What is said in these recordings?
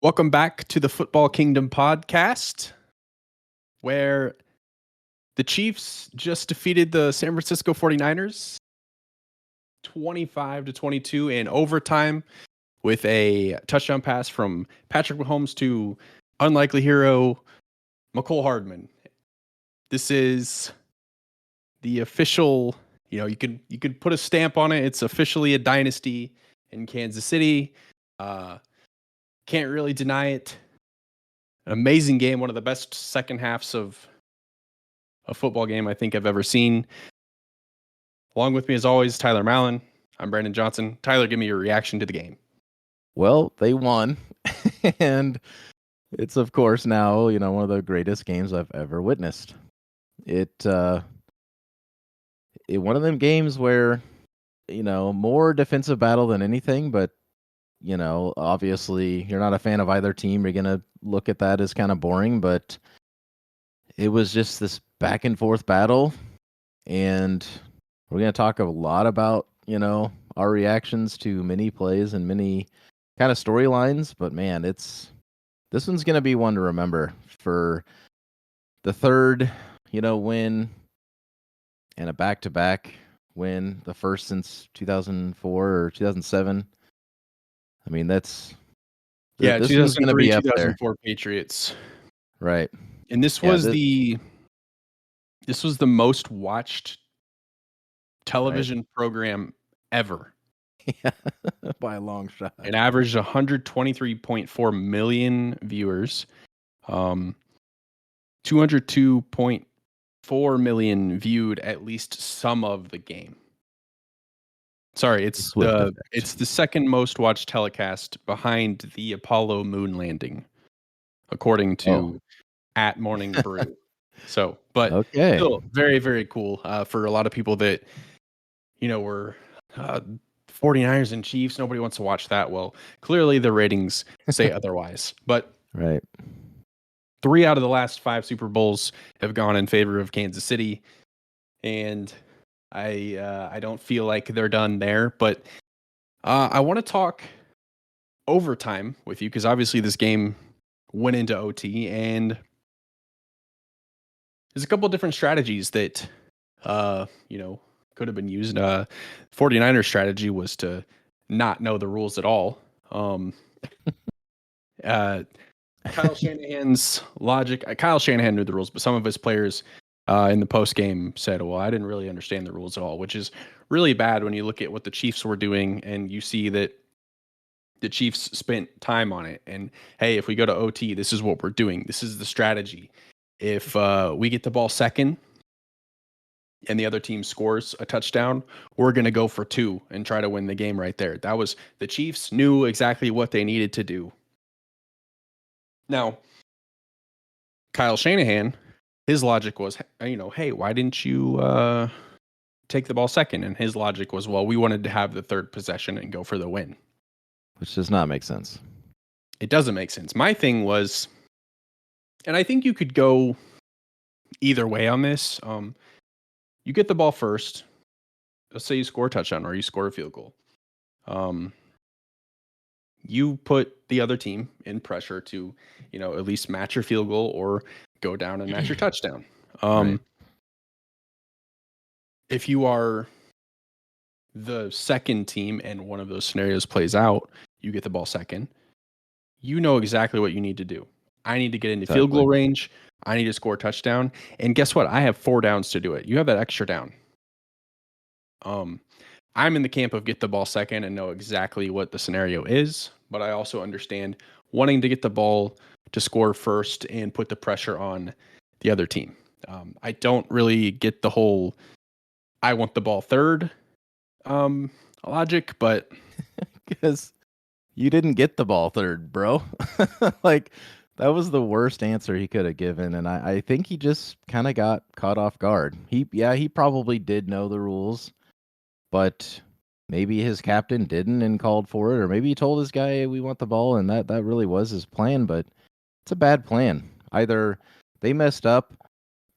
Welcome back to the Football Kingdom podcast, where the Chiefs just defeated the San Francisco 49ers 25-22 in overtime with a touchdown pass from Patrick Mahomes to unlikely hero McCole Hardman. This is the official, you could put a stamp on it. It's officially a dynasty in Kansas City. Can't really deny it. An amazing game, one of the best second halves of a football game I think I've ever seen. Along with me, as always, Tyler Mallon. I'm Brandon Johnson. Tyler, give me your reaction to the game. Well, they won, and it's, of course, now, one of the greatest games I've ever witnessed. It one of them games where, more defensive battle than anything, but, obviously you're not a fan of either team. You're going to look at that as kind of boring, but it was just this back and forth battle, and we're going to talk a lot about, our reactions to many plays and many kind of storylines, but man, this one's going to be one to remember for the third, win and a back-to-back win, the first since 2004 or 2007. I mean, this one's going to be up there. 2004 Patriots. Right. And this was the most watched television program ever. Yeah, by a long shot. It averaged 123.4 million viewers, 202.4 million viewed at least some of the game. Sorry, it's the second most watched telecast behind the Apollo moon landing, according to at Morning Brew. So, but still very, very cool for a lot of people that, were 49ers and Chiefs. Nobody wants to watch that. Well, clearly the ratings say otherwise. But right, 3 out of the last 5 Super Bowls have gone in favor of Kansas City, and I don't feel like they're done there. But I want to talk overtime with you because obviously this game went into OT, and there's a couple of different strategies that could have been used. 49ers strategy was to not know the rules at all. Kyle Shanahan's logic. Kyle Shanahan knew the rules, but some of his players in the post game said, "Well, I didn't really understand the rules at all," which is really bad when you look at what the Chiefs were doing and you see that the Chiefs spent time on it. And hey, if we go to OT, this is what we're doing. This is the strategy. If we get the ball second and the other team scores a touchdown, we're going to go for 2 and try to win the game right there. That was the Chiefs knew exactly what they needed to do. Now, Kyle Shanahan, his logic was, hey, why didn't you take the ball second? And his logic was, well, we wanted to have the third possession and go for the win. Which does not make sense. It doesn't make sense. My thing was, and I think you could go either way on this. You get the ball first. Let's say you score a touchdown or you score a field goal. You put the other team in pressure to, at least match your field goal or go down and match your touchdown. Right. If you are the second team and one of those scenarios plays out, you get the ball second. You know exactly what you need to do. I need to get into field goal range. I need to score a touchdown. And guess what? I have 4 downs to do it. You have that extra down. I'm in the camp of get the ball second and know exactly what the scenario is, but I also understand wanting to get the ball to score first and put the pressure on the other team. I don't really get the whole I want the ball third logic, but because you didn't get the ball third, bro. Like, that was the worst answer he could have given, and I think he just kind of got caught off guard. He probably did know the rules, but maybe his captain didn't and called for it, or maybe he told his guy, hey, we want the ball, and that really was his plan, but it's a bad plan. Either they messed up,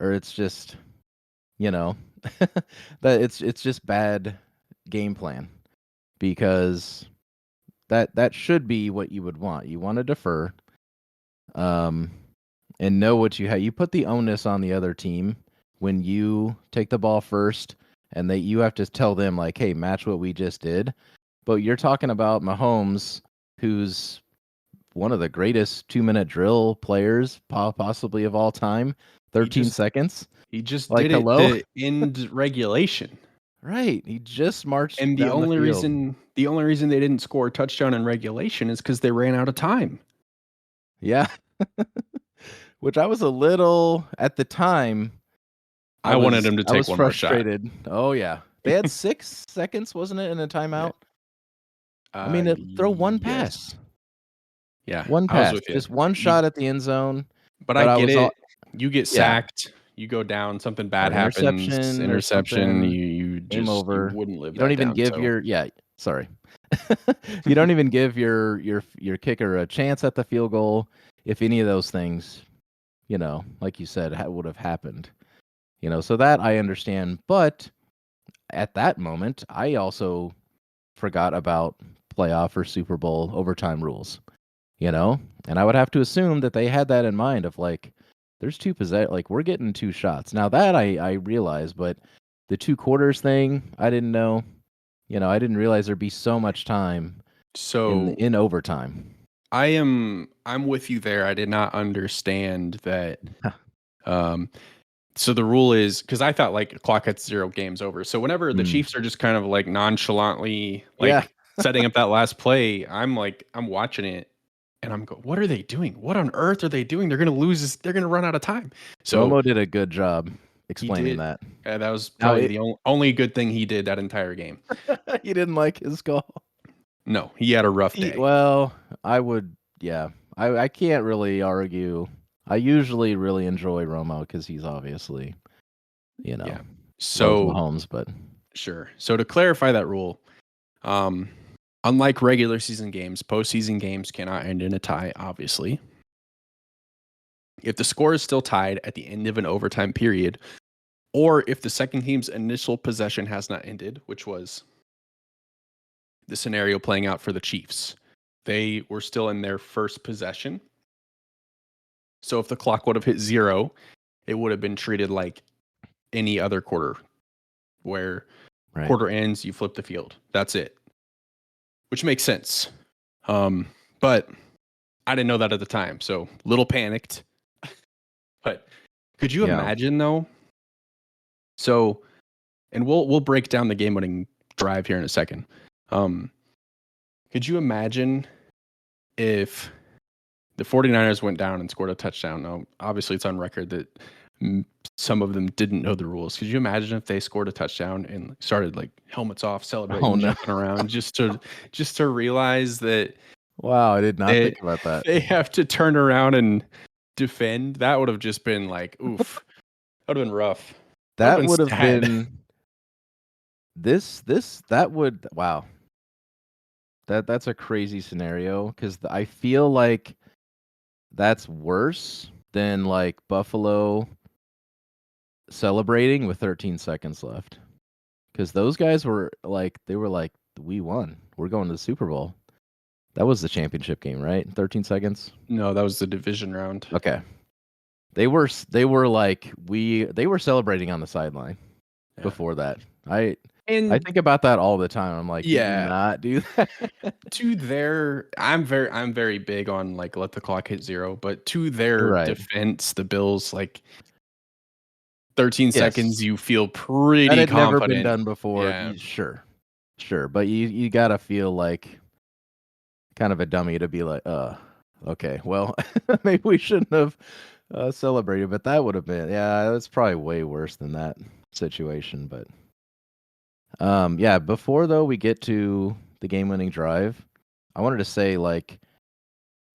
or it's just, that it's just bad game plan, because that should be what you would want. You want to defer, um, and know what you have. You put the onus on the other team when you take the ball first, and you have to tell them like, "Hey, match what we just did." But you're talking about Mahomes, who's one of the greatest 2-minute drill players possibly of all time. 13 seconds. He just Like, did it hello? to end regulation. Right. He just marched And the down the only field. reason they didn't score a touchdown in regulation is because they ran out of time. Yeah. Which I was a little at the time. I wanted him to take one more shot. Frustrated. Oh yeah. They had 6 seconds, wasn't it, in a timeout? I mean, throw one Yes. pass. Yeah, One I was pass. with you. Just one shot at the end zone. But I But I get was all it. You get yeah. sacked, you go down, something bad Or happens, interception or interception, something. you Game just you over. wouldn't live You don't that even down. give So sorry. You don't even give your kicker a chance at the field goal if any of those things, like you said, would have happened. So that I understand, but at that moment, I also forgot about playoff or Super Bowl overtime rules, and I would have to assume that they had that in mind of like, there's like we're getting 2 shots. Now that I realize, but the 2 quarters thing, I didn't know. I didn't realize there'd be so much time in overtime. I'm with you there. I did not understand that. So the rule is, because I thought like clock hits 0, game's over. So whenever the Chiefs are just kind of like nonchalantly Yeah. setting up that last play, I'm watching it and I'm going, what are they doing? What on earth are they doing? They're gonna lose this, they're gonna run out of time. So Romo did a good job he explaining did. that. That was Now probably the only good thing he did that entire game. You didn't like his call? No, he had a rough day. Well, I would, yeah. I can't really argue. I usually really enjoy Romo because he's obviously, Yeah. loves So Mahomes, but sure. So to clarify that rule, unlike regular season games, postseason games cannot end in a tie, obviously. If the score is still tied at the end of an overtime period, or if the second team's initial possession has not ended, which was the scenario playing out for the Chiefs, they were still in their first possession. So if the clock would have hit 0, it would have been treated like any other quarter, where quarter ends, you flip the field. That's it, which makes sense. But I didn't know that at the time, so little panicked. But could you imagine though? So, and we'll break down the game-winning drive here in a second. Could you imagine if the 49ers went down and scored a touchdown? Now, obviously, it's on record that some of them didn't know the rules. Could you imagine if they scored a touchdown and started like helmets off, celebrating, jumping around, just to realize that? Wow, I did not think about that. They have to turn around and defend. That would have just been like, oof. That would have been rough. That would have been that would wow. That's a crazy scenario because I feel like that's worse than like Buffalo celebrating with 13 seconds left. Because those guys were like, we won. We're going to the Super Bowl. That was the championship game, right? 13 seconds? No, that was the division round. Okay. They were like, they were celebrating on the sideline before that. I think about that all the time. I'm like, yeah, do not do that. I'm very big on like let the clock hit 0, but to their defense, the Bills, like 13 seconds, you feel pretty that had confident. Never been done before. Yeah. Sure, but you gotta feel like kind of a dummy to be like, okay, well, maybe we shouldn't have celebrated, but that would have been, that's probably way worse than that situation. But before though we get to the game-winning drive, I wanted to say, like,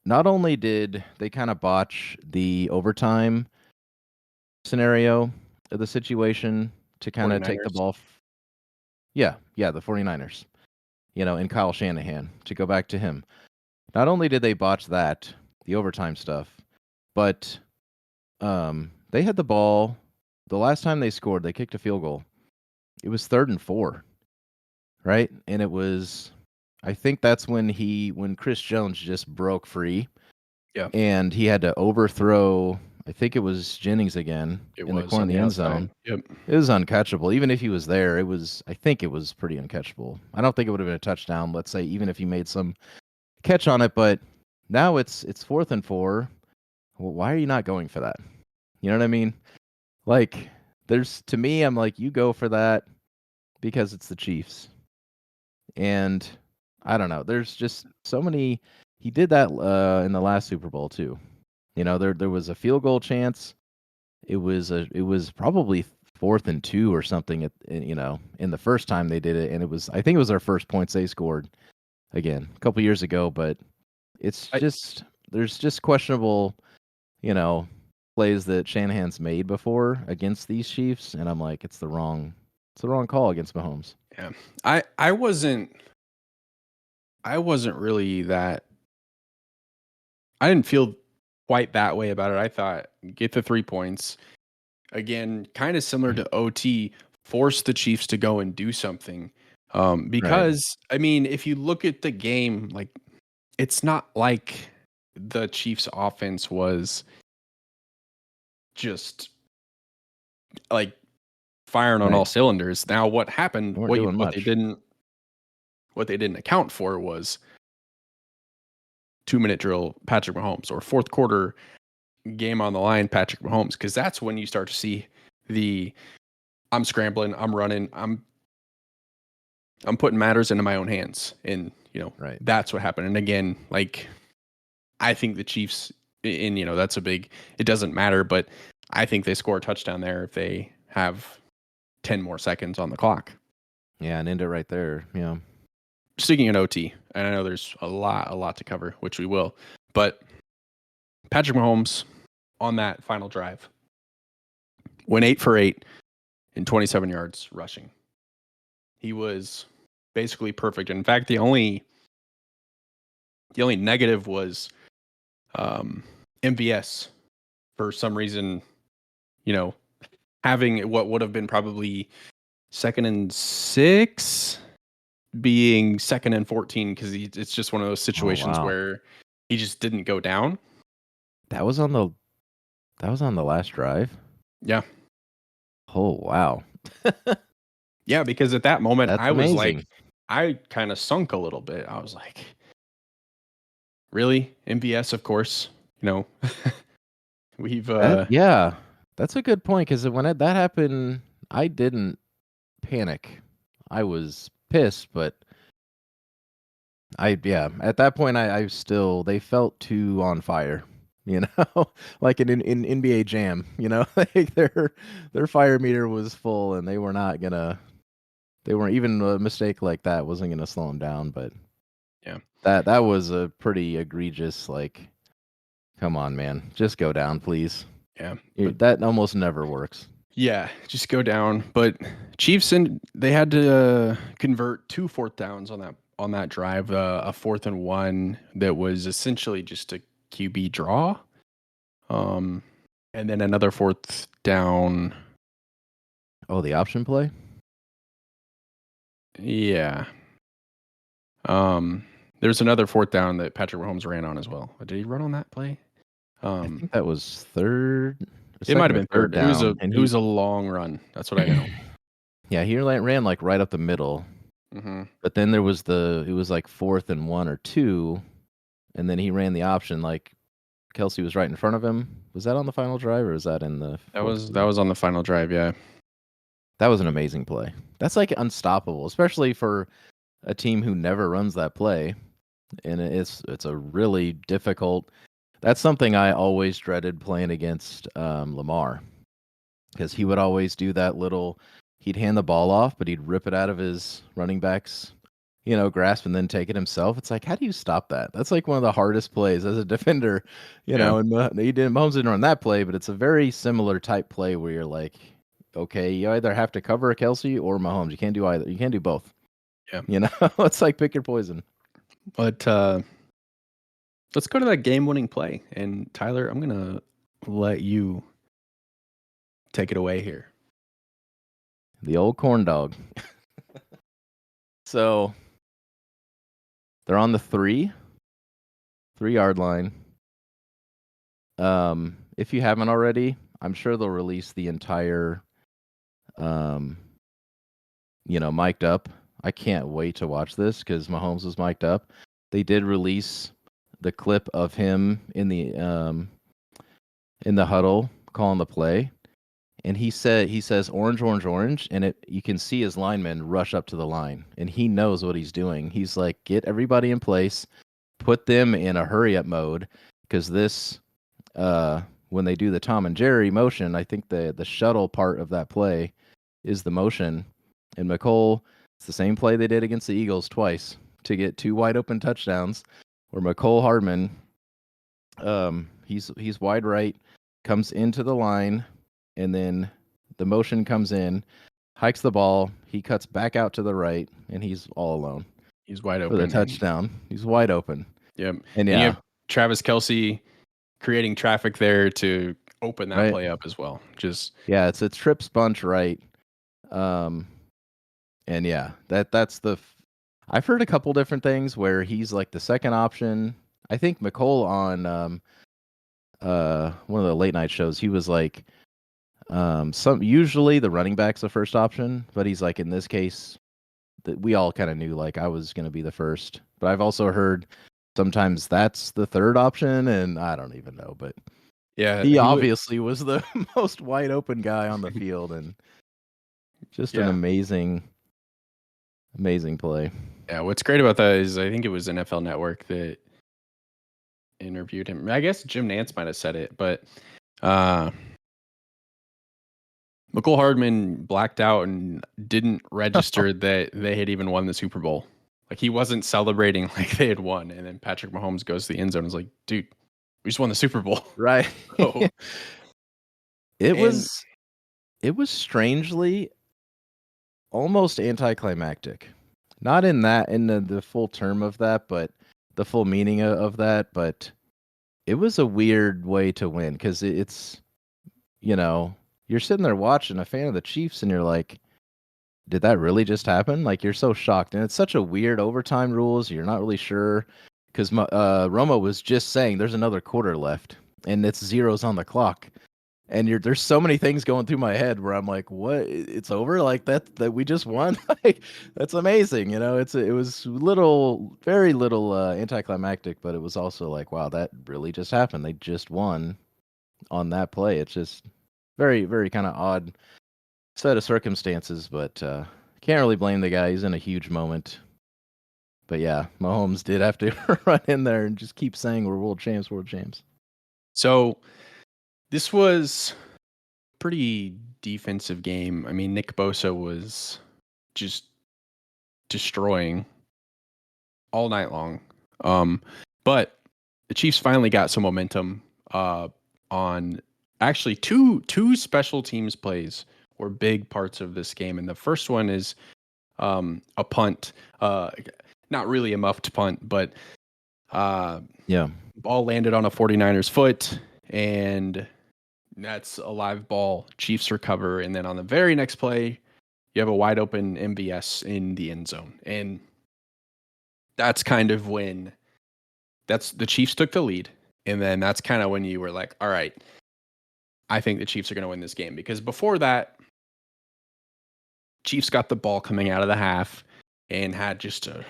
not only did they kind of botch the overtime scenario of the situation to kind of take the ball. The 49ers, and Kyle Shanahan, to go back to him. Not only did they botch that, the overtime stuff, but they had the ball. The last time they scored, they kicked a field goal. It was 3rd and 4, right? And it was I think that's when Chris Jones just broke free Yeah, and he had to overthrow. I think it was Jennings again it in the was corner on of the the end outside. zone. Yep. It was uncatchable. Even if he was there, I think it was pretty uncatchable. I don't think it would have been a touchdown, let's say, even if he made some catch on it, but now it's 4th and 4. Well, why are you not going for that? You know what I mean? Like to me, I'm like, you go for that because it's the Chiefs. And I don't know. There's just so many. He did that in the last Super Bowl too. You know, there was a field goal chance. It was probably 4th and 2 or something in the first time they did it, and I think it was their first points they scored again a couple years ago, but it's I just there's just questionable, you know, plays that Shanahan's made before against these Chiefs, and I'm like, it's the wrong call against Mahomes. yeah. I wasn't really that. I didn't feel quite that way about it. I thought get the 3 points again, kind of similar to OT. Force the Chiefs to go and do something. Right. Because I mean, if you look at the game, like it's not like the Chiefs' offense was just like firing on all Right. cylinders. Now, what happened? They weren't What you doing what they much. didn't account for was 2 minute drill Patrick Mahomes or fourth quarter game on the line Patrick Mahomes, because that's when you start to see the I'm scrambling, I'm running, I'm putting matters into my own hands, and Right. that's what happened. And again, like I think the Chiefs, and that's a big. It doesn't matter, but I think they score a touchdown there if they have 10 more seconds on the clock. Yeah, and end it right there. Yeah. Sticking in OT, and I know there's a lot to cover, which we will, but Patrick Mahomes on that final drive went 8 for 8 and 27 yards rushing. He was basically perfect. In fact, the only negative was MVS for some reason, you know, having what would have been probably 2nd and 6 being 2nd and 14 because it's just one of those Oh situations wow. where he just didn't go down. That was on the last drive. Yeah. Oh wow. Yeah, because at that moment That's I was amazing. like, I kind of sunk a little bit. I was like, really? MVS, of course. You know, we've Yeah, that's a good point because that happened, I didn't panic. I was pissed, but yeah, at that point, I still they felt too on fire, you know, like in NBA Jam, like their fire meter was full, and they weren't even a mistake like that wasn't gonna slow them down, but yeah. that was a pretty egregious, like, come on, man, just go down, please. Yeah. But That almost never works. yeah, just go down. But Chiefs, and they had to convert 2 4th downs on that drive. A 4th and 1 that was essentially just a QB draw. Um, and then another 4th down. Oh, the option play? Yeah. There's another 4th down that Patrick Mahomes ran on as well. Did he run on that play? I think that was third, It might second have or been third third. It was a down, and it was a long run. That's what I know. yeah, he ran like right up the middle, Hmm. but then it was like 4th and 1 or 2, and then he ran the option, like, Kelsey was right in front of him. Was that on the final drive, or was that in the That fourth was that quarter? was on the final drive. Yeah. That was an amazing play. That's, like, unstoppable, especially for a team who never runs that play, and it's a really difficult. That's something I always dreaded playing against, Lamar, because he would always do that little. He'd hand the ball off, but he'd rip it out of his running back's, grasp and then take it himself. It's like, how do you stop that? That's like one of the hardest plays as a defender, Yeah. and Mahomes didn't run that play, but it's a very similar type play where you're like, okay, you either have to cover a Kelsey or Mahomes. You can't do either. You can't do both. Yeah. It's like pick your poison. But let's go to that game-winning play. And Tyler, I'm gonna let you take it away here. The old corn dog. So They're on the 3-yard line. If you haven't already, I'm sure they'll release the entire, mic'd up. I can't wait to watch this because Mahomes was mic'd up. They did release the clip of him in the huddle calling the play, and he says orange, orange, orange, and you can see his linemen rush up to the line, and he knows what he's doing. He's like, get everybody in place, put them in a hurry up mode, because this when they do the Tom and Jerry motion, I think the shuttle part of that play is the motion. And McCole, it's the same play they did against the Eagles twice to get 2 wide open touchdowns, where McCole Hardman, he's wide right, comes into the line, and then the motion comes in, hikes the ball, he cuts back out to the right, and he's all alone. He's wide for the open. touchdown. He's wide open. Yep. And you yeah, have Travis Kelce creating traffic there to open that Right. play up as well. Just yeah, it's a trips bunch right. And yeah, that's I've heard a couple different things where he's like the second option. I think McCole on one of the late night shows, he was like usually the running back's the first option, but he's like, in this case, that we all kind of knew like I was going to be the first. But I've also heard sometimes that's the third option, and I don't even know, but yeah, he obviously was the most wide open guy on the field, and just an amazing play. Yeah, what's great about that is I think it was NFL Network that interviewed him. I guess Jim Nantz might have said it, but McCole Hardman blacked out and didn't register that they had even won the Super Bowl. Like, he wasn't celebrating like they had won. And then Patrick Mahomes goes to the end zone and is like, dude, we just won the Super Bowl. Right. So, it was strangely almost anticlimactic. Not in the full term of that, but the full meaning of that. But it was a weird way to win, because it's, you're sitting there watching, a fan of the Chiefs, and you're like, did that really just happen? Like, you're so shocked. And it's such a weird overtime rules. You're not really sure, because Romo was just saying there's another quarter left and it's zeros on the clock. And there's so many things going through my head where I'm like, what? It's over? Like that we just won? Like, that's amazing. It was very little anticlimactic, but it was also like, wow, that really just happened. They just won on that play. It's just very, very kind of odd set of circumstances, but can't really blame the guy. He's in a huge moment. But yeah, Mahomes did have to run in there and just keep saying we're world champs, world champs. So this was pretty defensive game. I mean, Nick Bosa was just destroying all night long. But the Chiefs finally got some momentum on actually two special teams plays were big parts of this game. And the first one is a punt, not really a muffed punt, but ball landed on a 49ers foot, and that's a live ball. Chiefs recover, and then on the very next play, you have a wide open MVS in the end zone. And that's kind of when the Chiefs took the lead. And then that's kind of when you were like, all right, I think the Chiefs are going to win this game. Because before that, Chiefs got the ball coming out of the half and had just a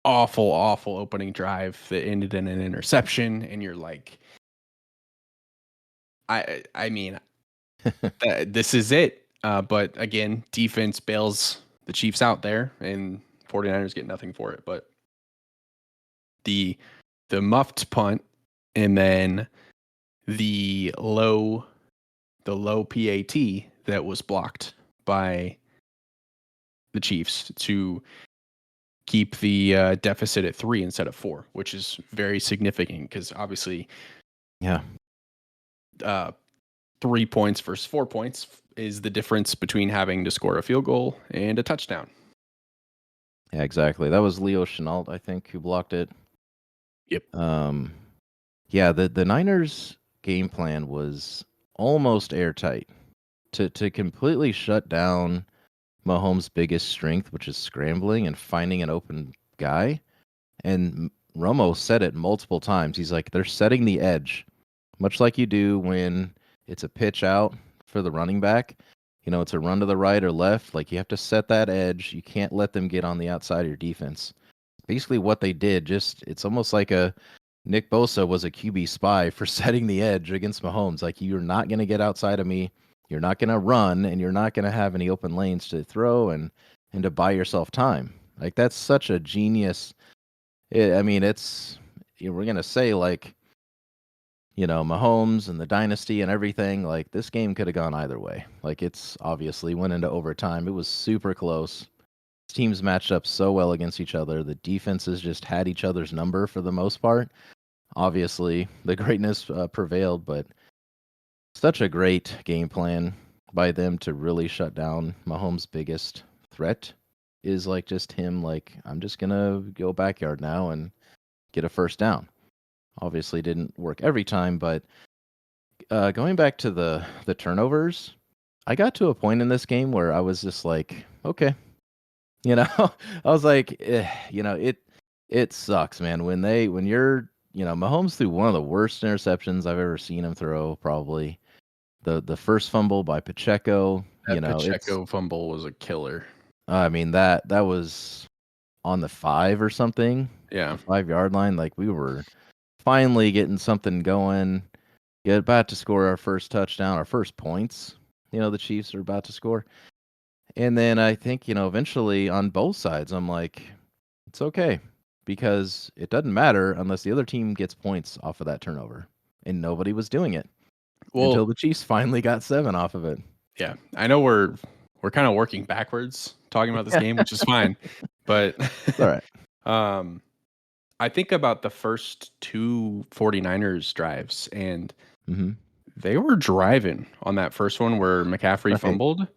awful opening drive that ended in an interception. And you're like, I mean, this is it. But again, defense bails the Chiefs out there, and 49ers get nothing for it. But the muffed punt, and then the low PAT that was blocked by the Chiefs to keep the deficit at 3 instead of 4, which is very significant because obviously, 3 points versus 4 points is the difference between having to score a field goal and a touchdown. Yeah, exactly. That was Leo Chenault, I think, who blocked it. Yep. Yeah, the Niners' game plan was almost airtight to completely shut down Mahomes' biggest strength, which is scrambling and finding an open guy. And Romo said it multiple times. He's like, they're setting the edge, much like you do when it's a pitch out for the running back. It's a run to the right or left. Like, you have to set that edge. You can't let them get on the outside of your defense. Basically, what they did, it's almost like Nick Bosa was a QB spy for setting the edge against Mahomes. Like, you're not going to get outside of me. You're not going to run, and you're not going to have any open lanes to throw and to buy yourself time. Like, that's such a genius. We're going to say, like, Mahomes and the dynasty and everything, like, this game could have gone either way. Like, it's obviously went into overtime. It was super close. Teams matched up so well against each other. The defenses just had each other's number for the most part. Obviously, the greatness prevailed, but such a great game plan by them to really shut down Mahomes' biggest threat is like just him, like, I'm just going to go backyard now and get a first down. Obviously didn't work every time, but going back to the turnovers, I got to a point in this game where I was just like, okay, I was like, it sucks, man. When you're, Mahomes threw one of the worst interceptions I've ever seen him throw, probably. The first fumble by Pacheco, That Pacheco fumble was a killer. I mean, that was on the 5 or something. Yeah. 5-yard line. Like, we were finally getting something going. Get about to score our first touchdown, our first points. The Chiefs are about to score. And then I think, eventually on both sides, I'm like, it's okay, because it doesn't matter unless the other team gets points off of that turnover. And nobody was doing it until the Chiefs finally got 7 off of it. Yeah, I know we're kind of working backwards talking about this game, which is fine. But it's all right. I think about the first 2 49ers drives, and they were driving on that first one where McCaffrey fumbled.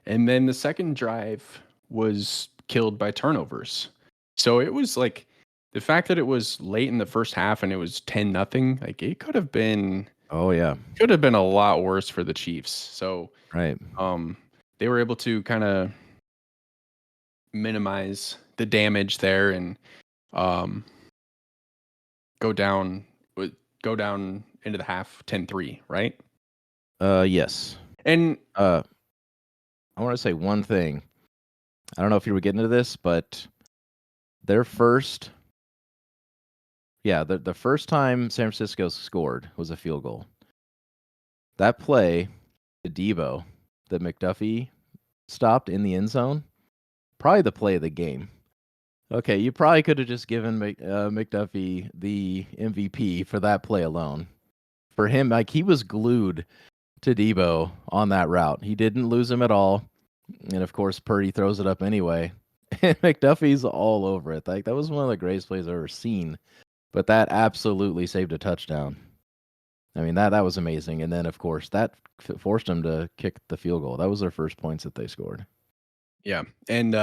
And then the second drive was killed by turnovers. So it was like the fact that it was late in the first half and it was 10-0, like, it could have been could have been a lot worse for the Chiefs. So they were able to kind of minimize the damage there and go down into the half 10-3, right? Yes. And I want to say one thing. I don't know if you were getting into this, but their first, the first time San Francisco scored was a field goal. That play, the Debo, that McDuffie stopped in the end zone, probably the play of the game. Okay, you probably could have just given McDuffie the MVP for that play alone. For him, like, he was glued to Debo on that route. He didn't lose him at all. And of course, Purdy throws it up anyway. And McDuffie's all over it. Like, that was one of the greatest plays I've ever seen. But that absolutely saved a touchdown. I mean, that was amazing. And then, of course, that forced them to kick the field goal. That was their first points that they scored. Yeah. And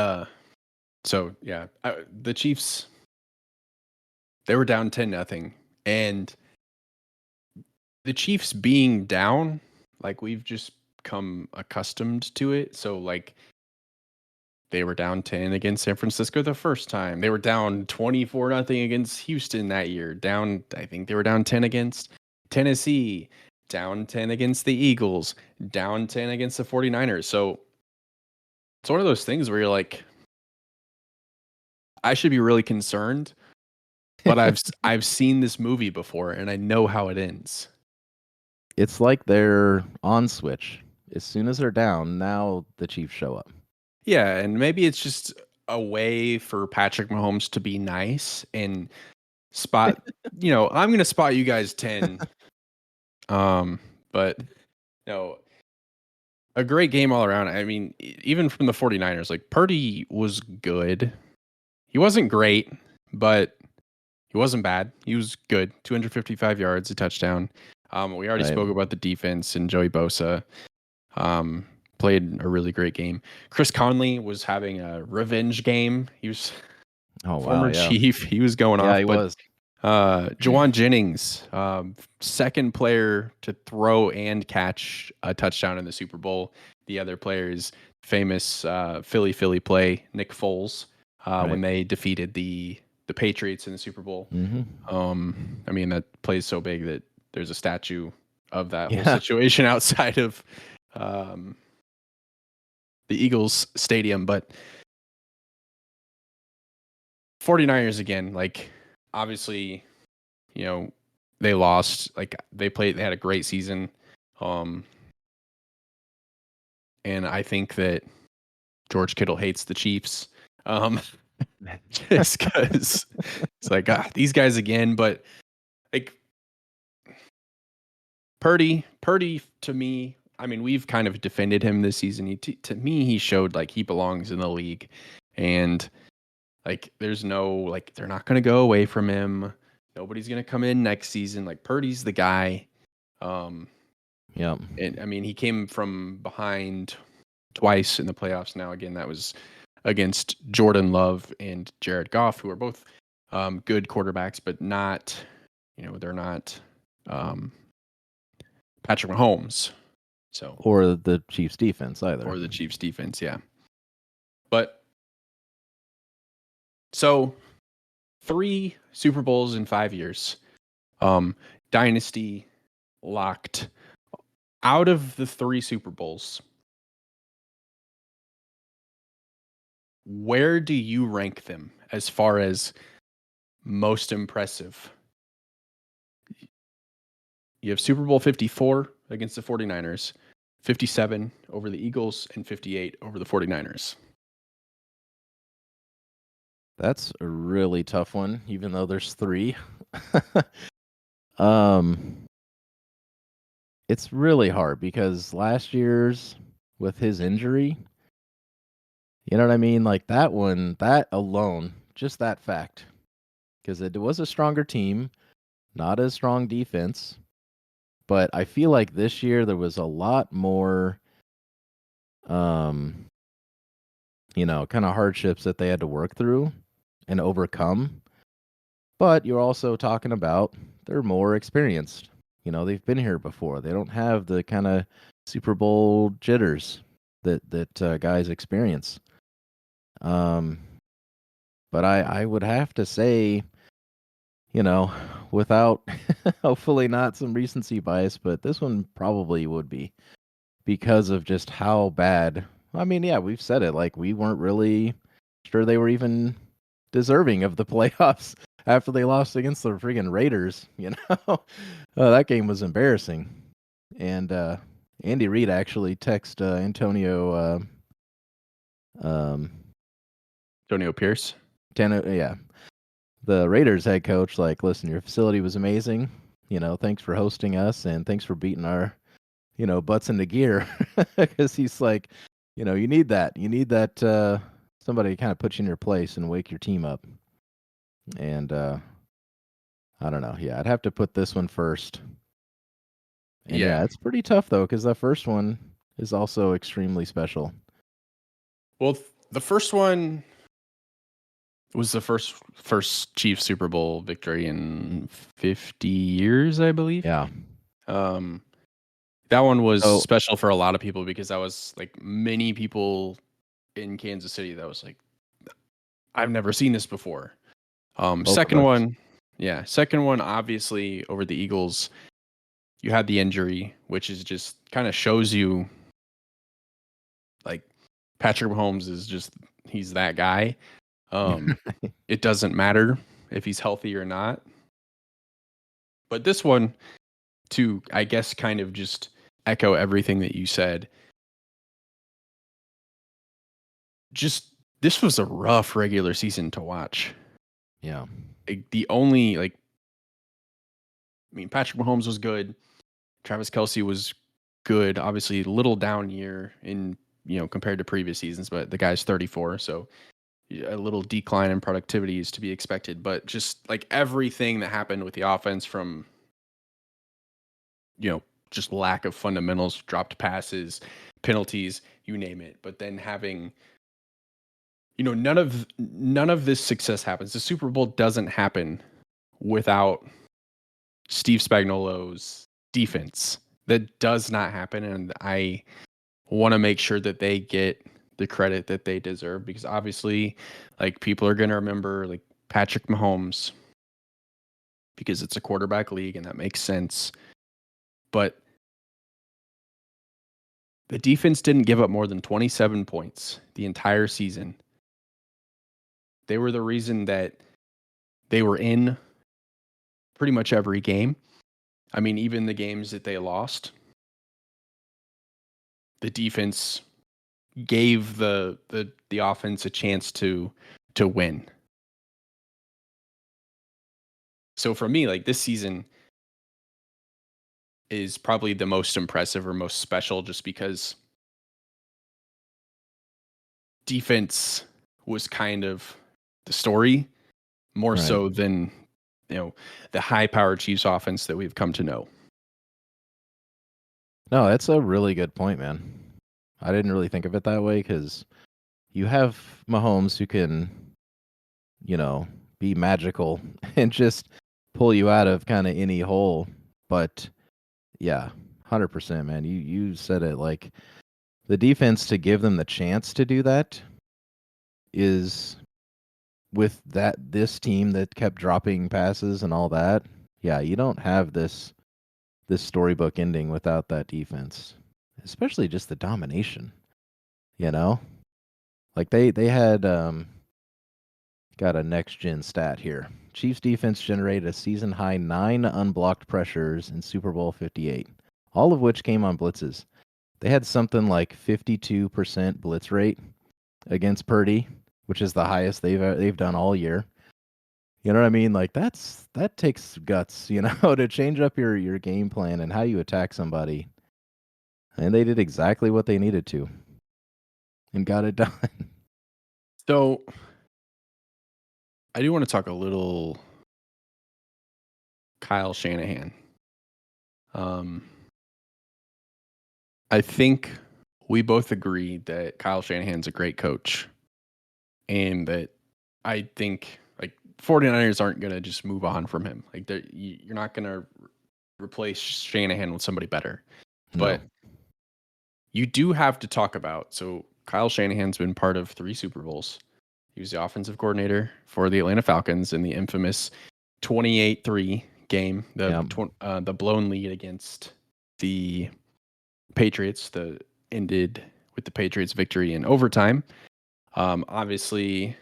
so, yeah, the Chiefs, they were down 10-0. And the Chiefs being down, like, we've just become accustomed to it. So, like, they were down 10 against San Francisco the first time. They were down 24-0 against Houston that year. I think they were down 10 against Tennessee, down 10 against the Eagles, down 10 against the 49ers. So it's one of those things where you're like, I should be really concerned, but I've seen this movie before and I know how it ends. It's like they're on switch. As soon as they're down, now the Chiefs show up. Yeah, and maybe it's just a way for Patrick Mahomes to be nice and spot, I'm going to spot you guys 10. But no, a great game all around. I mean, even from the 49ers, like, Purdy was good. He wasn't great, but he wasn't bad. He was good. 255 yards, a touchdown. We already spoke about the defense and Joey Bosa. Played a really great game. Chris Conley was having a revenge game. He was former Chief. He was going off. Yeah, he was. Juwan Jennings, second player to throw and catch a touchdown in the Super Bowl. The other player is famous Philly play, Nick Foles, when they defeated the the Patriots in the Super Bowl. Mm-hmm. I mean, that plays so big that there's a statue of that whole Yeah. situation outside of the Eagles stadium. But 49ers again, like obviously, you know, they lost. Like they had a great season. And I think that George Kittle hates the Chiefs. Just because it's like, these guys again. But like Purdy to me, I mean, we've kind of defended him this season. To me, he showed like he belongs in the league. And like, there's no, like, they're not going to go away from him. Nobody's going to come in next season. Like, Purdy's the guy. Yeah. And I mean, he came from behind twice in the playoffs. Now, again, that was against Jordan Love and Jared Goff, who are both good quarterbacks, but not, they're not Patrick Mahomes. So, or the Chiefs defense either. Or the Chiefs defense, yeah. But so 3 Super Bowls in 5 years. Dynasty locked. Out of the 3 Super Bowls, where do you rank them as far as most impressive? You have Super Bowl 54 against the 49ers, 57 over the Eagles, and 58 over the 49ers. That's a really tough one, even though there's 3. It's really hard because last year's with his injury, you know what I mean? Like that one, that alone, just that fact, because it was a stronger team, not as strong defense. But I feel like this year there was a lot more, kind of hardships that they had to work through and overcome. But you're also talking about they're more experienced. They've been here before. They don't have the kind of Super Bowl jitters that guys experience. But I would have to say, without hopefully not some recency bias, but this one probably would be because of just how bad. I mean, yeah, we've said it. Like we weren't really sure they were even deserving of the playoffs after they lost against the friggin' Raiders. That game was embarrassing. And Andy Reid actually texted Antonio Pierce. Yeah. The Raiders head coach, like, listen, your facility was amazing. Thanks for hosting us and thanks for beating our, butts into gear. Because he's like, you need that. You need that somebody to kind of put you in your place and wake your team up. And I don't know. Yeah, I'd have to put this one first. And yeah, it's pretty tough though, because the first one is also extremely special. Well, the first one was the first Chiefs Super Bowl victory in 50 years, I believe. Yeah. That one was special for a lot of people because that was like many people in Kansas City that was like, I've never seen this before. Second one, obviously over the Eagles, you had the injury, which is just kind of shows you like Patrick Mahomes is just, he's that guy. It doesn't matter if he's healthy or not. But this one, to, I guess, kind of just echo everything that you said, just this was a rough regular season to watch. Yeah. Patrick Mahomes was good. Travis Kelce was good. Obviously, a little down year in, compared to previous seasons, but the guy's 34, so a little decline in productivity is to be expected. But just like everything that happened with the offense from, just lack of fundamentals, dropped passes, penalties, you name it. But then having, none of this success happens. The Super Bowl doesn't happen without Steve Spagnuolo's defense. That does not happen, and I want to make sure that they get the credit that they deserve, because obviously, like, people are going to remember like Patrick Mahomes, because it's a quarterback league and that makes sense. But the defense didn't give up more than 27 points the entire season. They were the reason that they were in pretty much every game. I mean, even the games that they lost, the defense gave the offense a chance to win. So for me, like, this season is probably the most impressive or most special, just because defense was kind of the story more Right. so than, the high-powered Chiefs offense that we've come to know. No, that's a really good point, man. I didn't really think of it that way because you have Mahomes who can, be magical and just pull you out of kind of any hole. But yeah, 100%, man. You said it. Like, the defense, to give them the chance to do that is, with this team that kept dropping passes and all that. Yeah, you don't have this storybook ending without that defense, especially just the domination. Like they had got a next gen stat here. Chiefs defense generated a season high 9 unblocked pressures in Super Bowl 58, all of which came on blitzes. They had something like 52% blitz rate against Purdy, which is the highest they've done all year. You know what I mean? Like, that takes guts, to change up your game plan and how you attack somebody. And they did exactly what they needed to and got it done. So I do want to talk a little Kyle Shanahan. I think we both agree that Kyle Shanahan's a great coach, and that I think, like, 49ers aren't going to just move on from him. Like, you're not going to replace Shanahan with somebody better. No. But you do have to talk about, so Kyle Shanahan's been part of 3 Super Bowls. He was the offensive coordinator for the Atlanta Falcons in the infamous 28-3 game, the blown lead against the Patriots, ended with the Patriots' victory in overtime. Obviously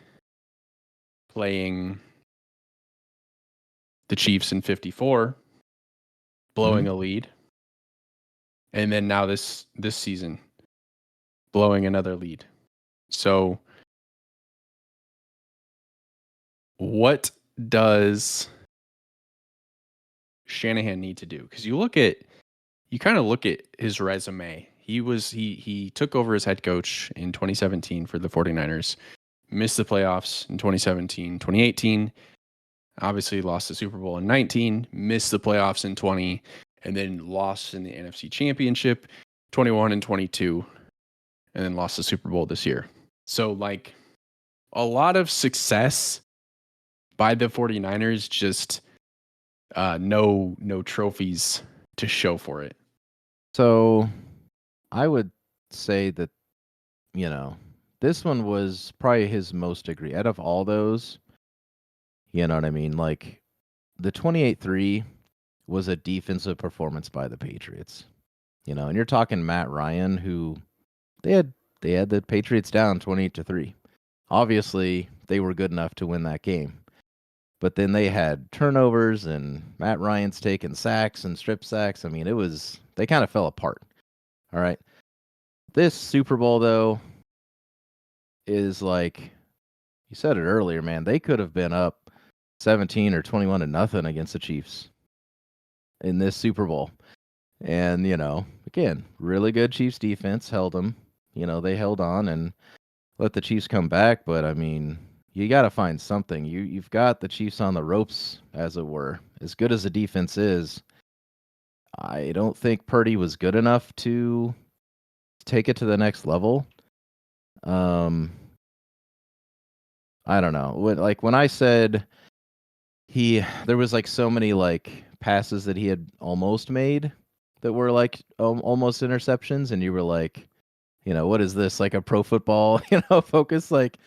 playing the Chiefs in 54, blowing a lead. And then now this season, blowing another lead. So what does Shanahan need to do? Because you kind of look at his resume. He took over as head coach in 2017 for the 49ers, missed the playoffs in 2017, 2018, obviously lost the Super Bowl in 19, missed the playoffs in 20, and then lost in the NFC Championship 21 and 22, and then lost the Super Bowl this year. So, like, a lot of success by the 49ers, just no trophies to show for it. So I would say that, this one was probably his most degree out of all those. You know what I mean? Like, the 28-3 was a defensive performance by the Patriots. And you're talking Matt Ryan, who they had the Patriots down 28-3. Obviously, they were good enough to win that game. But then they had turnovers, and Matt Ryan's taking sacks and strip sacks. I mean, they kind of fell apart. All right. This Super Bowl, though, is like, you said it earlier, man. They could have been up 17 or 21-0 against the Chiefs in this Super Bowl. And, again, really good Chiefs defense held them. They held on and let the Chiefs come back. But, I mean, you got to find something. You've got the Chiefs on the ropes, as it were. As good as the defense is, I don't think Purdy was good enough to take it to the next level. I don't know. When I said there was like so many like passes that he had almost made that were like almost interceptions, and you were like, what is this, like a pro football, focus? Like,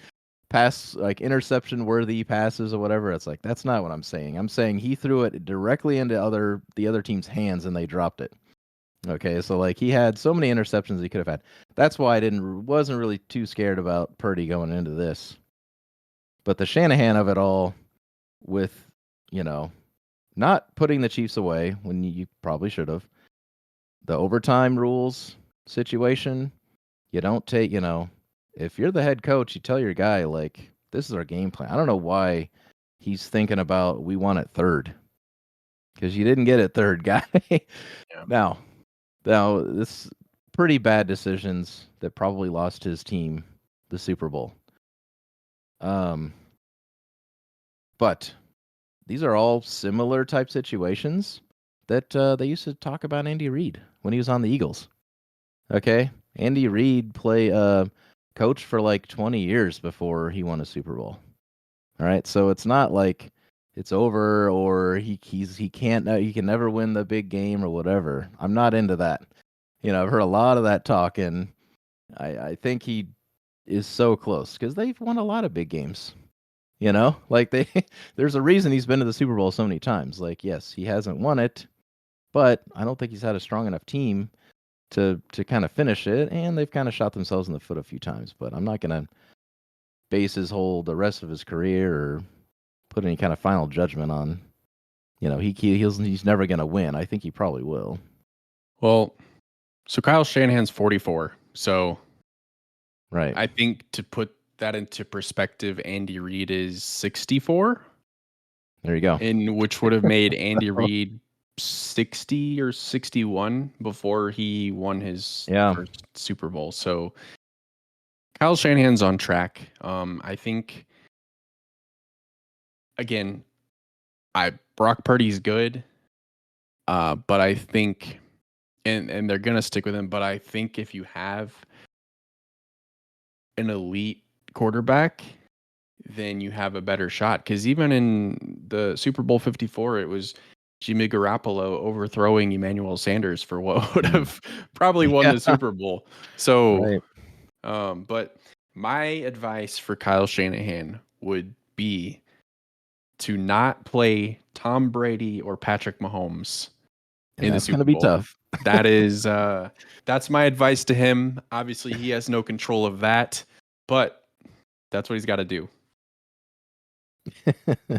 pass, like interception worthy passes or whatever. It's like that's not what I'm saying. I'm saying he threw it directly into the other team's hands and they dropped it. Okay, so like he had so many interceptions he could have had. That's why I wasn't really too scared about Purdy going into this. But the Shanahan of it all, with not putting the Chiefs away when you probably should have, the overtime rules situation, you don't take, if you're the head coach, you tell your guy, like, this is our game plan. I don't know why he's thinking about we want it third, because you didn't get it third, guy. Yeah. Now, this pretty bad decisions that probably lost his team the Super Bowl. But these are all similar type situations that they used to talk about Andy Reid when he was on the Eagles. Okay, Andy Reid coach for like 20 years before he won a Super Bowl. All right, so it's not like it's over or he can never win the big game or whatever. I'm not into that. I've heard a lot of that talk, and I think he is so close because they've won a lot of big games. Like there's a reason he's been to the Super Bowl so many times. Like, yes, he hasn't won it, but I don't think he's had a strong enough team to kind of finish it, and they've kind of shot themselves in the foot a few times. But I'm not gonna base the rest of his career or put any kind of final judgment on. He's never gonna win. I think he probably will. Well, so Kyle Shanahan's 44. So right. I think to put that into perspective, Andy Reid is 64. There you go. Which would have made Andy Reid 60 or 61 before he won his first Super Bowl. So Kyle Shanahan's on track. I think, again, Brock Purdy's good, but I think, and they're gonna stick with him. But I think if you have an elite quarterback, then you have a better shot. Because even in the Super Bowl 54, it was Jimmy Garoppolo overthrowing Emmanuel Sanders for what would have probably won the Super Bowl. So, but my advice for Kyle Shanahan would be to not play Tom Brady or Patrick Mahomes in the Super Bowl. Tough. That is, that's my advice to him. Obviously, he has no control of that, but that's what he's got to do.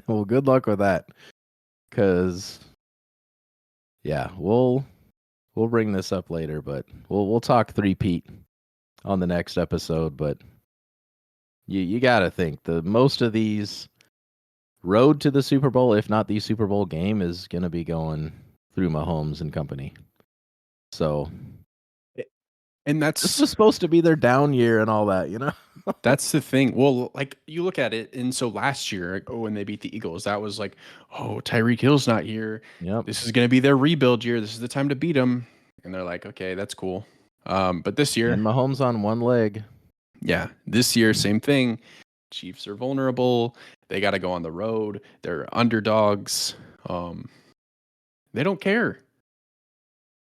Well, good luck with that, because we'll bring this up later, but we'll talk three-peat on the next episode. But you got to think the most of these road to the Super Bowl, if not the Super Bowl game, is going to be going through Mahomes and company. So, and this was supposed to be their down year and all that, That's the thing. Well, like you look at it, and so last year when they beat the Eagles, that was like, oh, Tyreek Hill's not here. Yep. This is going to be their rebuild year. This is the time to beat them. And they're like, okay, that's cool. But this year, and Mahomes on one leg. Yeah, this year, same thing. Chiefs are vulnerable. They got to go on the road. They're underdogs. They don't care.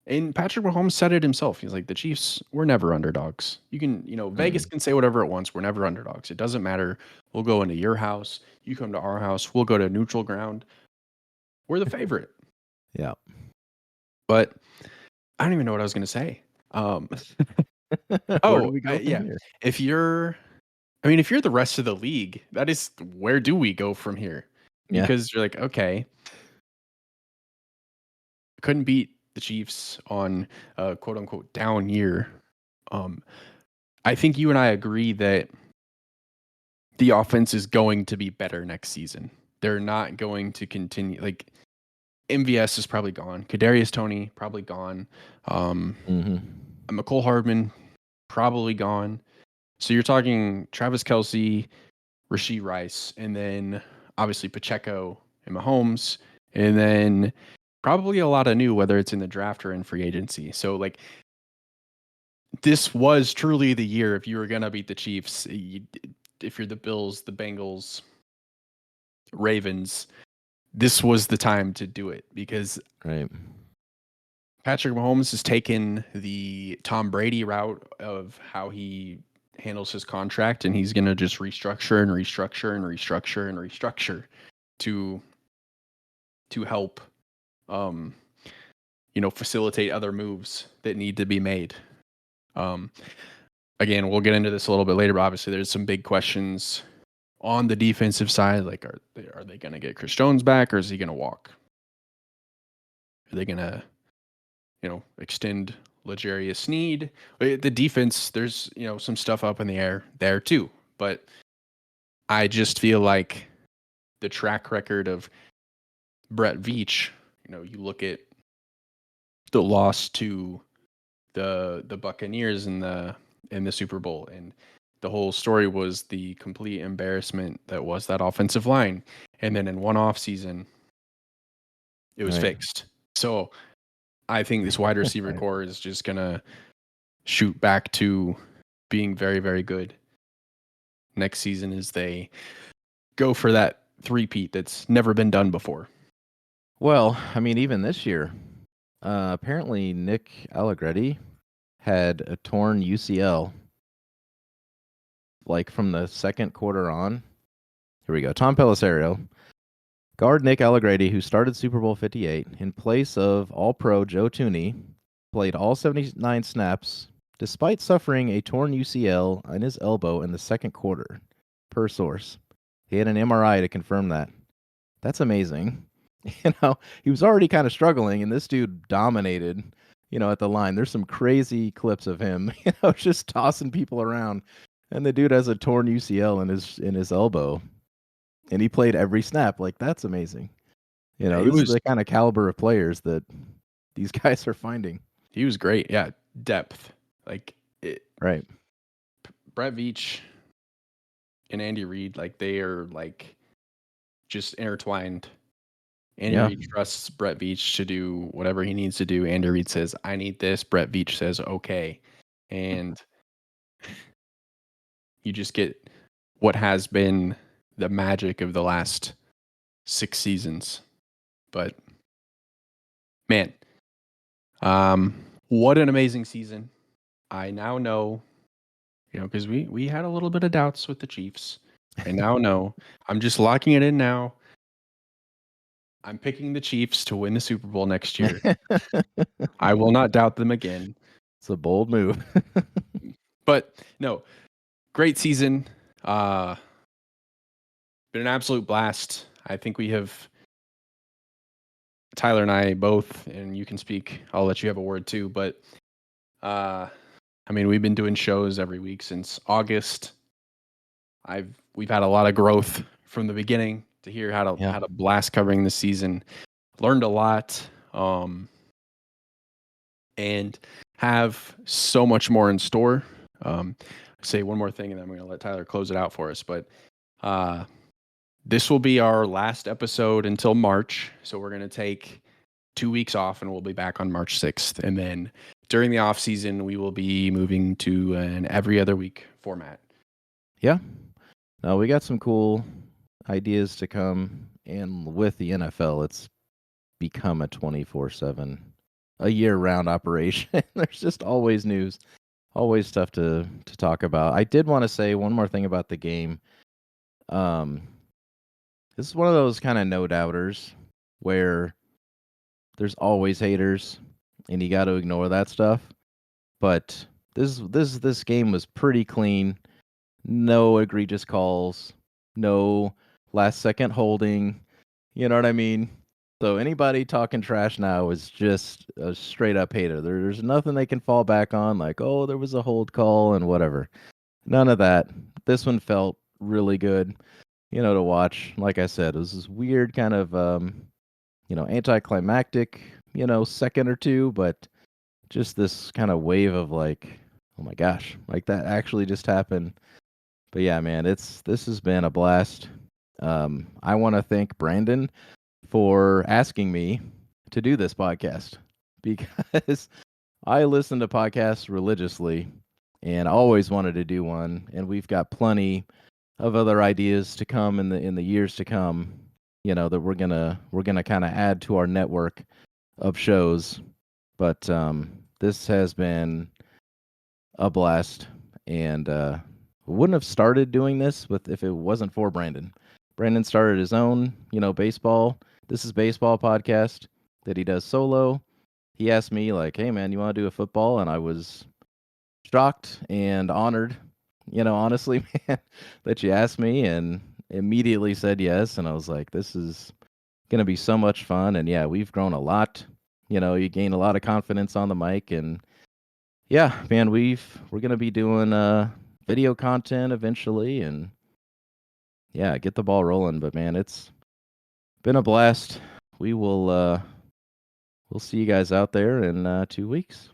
And Patrick Mahomes said it himself. He's like, the Chiefs, we're never underdogs. You can, Vegas can say whatever it wants. We're never underdogs. It doesn't matter. We'll go into your house. You come to our house. We'll go to neutral ground. We're the favorite. Yeah. But I don't even know what I was going to say. Where do we go from here? If you're the rest of the league, that is, where do we go from here? Because you're like, okay, couldn't beat the Chiefs on a quote unquote down year. I think you and I agree that the offense is going to be better next season. They're not going to continue. Like, MVS is probably gone. Kadarius Toney probably gone. McCole Hardman probably gone. So you're talking Travis Kelce, Rashee Rice, and then obviously Pacheco and Mahomes, and then probably a lot of new, whether it's in the draft or in free agency. So, like, this was truly the year if you were going to beat the Chiefs. If you're the Bills, the Bengals, Ravens, this was the time to do it, because Patrick Mahomes has taken the Tom Brady route of how he handles his contract, and he's going to just restructure and restructure and restructure and restructure to help facilitate other moves that need to be made. Again, we'll get into this a little bit later, but obviously there's some big questions on the defensive side. Like, are they going to get Chris Jones back, or is he going to walk? Are they going to, extend L'Jarius Sneed? The defense, there's, some stuff up in the air there too. But I just feel like the track record of Brett Veach, you look at the loss to the Buccaneers in the Super Bowl, and the whole story was the complete embarrassment that was that offensive line. And then in one off season, it was fixed. So I think this wide receiver core is just gonna shoot back to being very, very good next season as they go for that three-peat that's never been done before. Well, I mean, even this year, apparently Nick Allegretti had a torn UCL, like from the second quarter on. Here we go. Tom Pelissero, guard Nick Allegretti, who started Super Bowl 58 in place of All-Pro Joe Thuney, played all 79 snaps despite suffering a torn UCL on his elbow in the second quarter, per source. He had an MRI to confirm that. That's amazing. He was already kind of struggling, and this dude dominated, at the line. There's some crazy clips of him, just tossing people around, and the dude has a torn UCL in his elbow, and he played every snap. Like, that's amazing. This is the kind of caliber of players that these guys are finding. He was great. Yeah, depth. Like it. Right. Brett Veach and Andy Reid, like, they are like just intertwined. Andy Reid trusts Brett Veach to do whatever he needs to do. Andy Reid says, I need this. Brett Veach says, okay. And you just get what has been the magic of the last 6 seasons. But, man, what an amazing season. I now know, because we had a little bit of doubts with the Chiefs. I now know. I'm just locking it in now. I'm picking the Chiefs to win the Super Bowl next year. I will not doubt them again. It's a bold move. But no, great season. Been an absolute blast. I think we have, Tyler and I both, and you can speak, I'll let you have a word too, but we've been doing shows every week since August. We've had a lot of growth from the beginning to hear how to blast covering the season. Learned a lot, and have so much more in store. Say one more thing, and then I'm going to let Tyler close it out for us. But this will be our last episode until March, so we're going to take 2 weeks off, and we'll be back on March 6th. And then during the off season, we will be moving to an every other week format. Yeah. No, we got some cool ideas to come, and with the NFL, it's become a 24/7, a year-round operation. There's just always news, always stuff to talk about. I did want to say one more thing about the game. This is one of those kind of no-doubters where there's always haters, and you got to ignore that stuff. But this game was pretty clean. No egregious calls, no last-second holding. You know what I mean? So anybody talking trash now is just a straight-up hater. There's nothing they can fall back on, like, oh, there was a hold call and whatever. None of that. This one felt really good, to watch. Like I said, it was this weird kind of, anticlimactic, second or two, but just this kind of wave of like, oh my gosh, like that actually just happened. But yeah, man, this has been a blast. I want to thank Brandon for asking me to do this podcast, because I listen to podcasts religiously and always wanted to do one. And we've got plenty of other ideas to come in the years to come, that we're gonna kind of add to our network of shows. But this has been a blast. and wouldn't have started doing this if it wasn't for Brandon. Brandon started his own, baseball. This is baseball podcast that he does solo. He asked me like, "Hey man, you want to do a football?" And I was shocked and honored, honestly, man, that you asked me, and immediately said yes. And I was like, this is gonna be so much fun. And yeah, we've grown a lot. You gain a lot of confidence on the mic, and yeah, man, we're gonna be doing video content eventually, and yeah, get the ball rolling. But man, it's been a blast. We'll see you guys out there in 2 weeks.